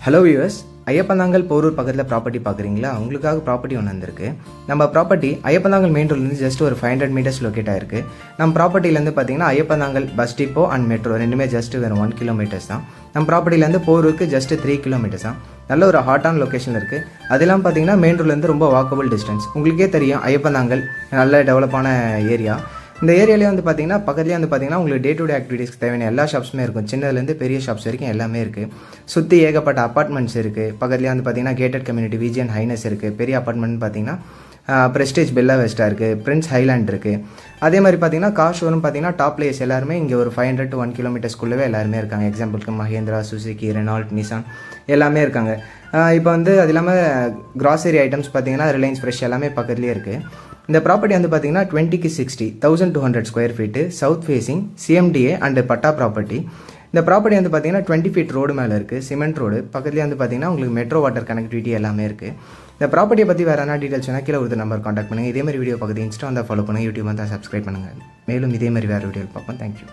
Hello viewers, Iyyappanthangal Porur பக்கத்தில் property பார்க்குறீங்களா? உங்களுக்காக ப்ராப்பர்ட்டி ஒன்று வந்திருக்கு. நம்ம ப்ராப்பர்ட்டி ஐயப்பந்தாங்கல் மெயின் ரோட்லேருந்து ஜஸ்ட் ஒரு 500 மீட்டர்ஸ் லொக்கேட் ஆயிருக்கு. நம்ம ப்ராப்பர்ட்டிலேருந்து பார்த்தீங்கன்னா Iyyappanthangal bus depot and metro ரெண்டுமே ஜஸ்ட் வேறு 1 கிலோமீட்டர்ஸ் தான். நம்ம ப்ராப்பர்ட்டிலேருந்து போரூருக்கு ஜஸ்ட் 3 கிலோமீட்டர்ஸ் தான். நல்ல ஒரு ஹாட்டான லொக்கேஷன் இருக்குது. அதெல்லாம் பார்த்தீங்கன்னா மெயின் ரோட்லேருந்து ரொம்ப வாக்கபிள் டிஸ்டன்ஸ். உங்களுக்கே தெரியும் ஐயப்பந்தாங்கல் நல்ல டெவலப்பான ஏரியா. இந்த ஏரியாலே வந்து பார்த்தீங்கன்னா பக்கத்துலேயே வந்து பார்த்தீங்கன்னா உங்களுக்கு டே டு டே ஆக்டிவிட்டீஸ்க்கு தேவையான எல்லா ஷாப்ஸுமே இருக்கும். சின்னதுலேருந்து பெரிய ஷாப்ஸ் வரைக்கும் எல்லாமே இருக்குது. சுற்றி ஏகப்பட்ட அப்பார்ட்மெண்ட்ஸ் இருக்குது. பக்கத்துலேயே வந்து பார்த்தீங்கன்னா கேட்டட் கம்யூனிட்டி விஜிஎன் ஹைனஸ் இருக்குது. பெரிய அப்பார்ட்மெண்ட் பார்த்தீங்கன்னா ப்ரெஸ்டேஜ் பெல்லா வெஸ்டா இருக்குது. பிரின்ஸ் ஹைலாண்ட் இருக்குது. அதே மாதிரி பார்த்தீங்கன்னா கார் ஷோரூம் பார்த்தீங்கன்னா டாப் பிளேஸ் எல்லாருமே இங்கே ஒரு 500 to 1 கிலோமீட்டர்ஸ்குள்ளவே எல்லாருமே இருக்காங்க. எக்ஸாம்பிளுக்கு மஹேந்திரா, சுசுகி, ரெனால்ட், நிசான் எல்லாமே இருக்காங்க. இப்போ வந்து அது இல்லாமல் கிராசரி ஐட்டம்ஸ் பார்த்தீங்கன்னா ரிலையன்ஸ் ஃப்ரெஷ் எல்லாமே பக்கத்துலேயே இருக்குது. இந்த ப்ராப்பர்ட்டி வந்து பார்த்தீங்கன்னா 20க்கு 60 1200 square feet, south facing, CMDA and patta property. இந்த ப்ராப்பர்ட்டி வந்து பார்த்தீங்கன்னா 20 ஃபீட் ரோடு மேலே இருக்குது, சிமெண்ட் ரோடு. பக்கத்துலேயே வந்து பார்த்தீங்கன்னா உங்களுக்கு மெட்ரோ வாட்டர் கனெக்டிவிட்டி எல்லாமே இருக்குது. இந்த ப்ராப்பர்ட்டியை பற்றி வேறு என்ன டீட்டெயில்ஸ் வேணால் கீழே ஒரு நம்பர் காண்டாக்ட் பண்ணுங்கள். இதே மாதிரி வீடியோ பக்கத்து இன்ஸ்டா வந்து ஃபாலோ பண்ணுங்கள், யூடியூப் வந்து சப்ஸ்கிரைப் பண்ணுங்கள். மேலும் இதே மாதிரி வேறு வீடியோ பார்ப்போம். தேங்க்யூ.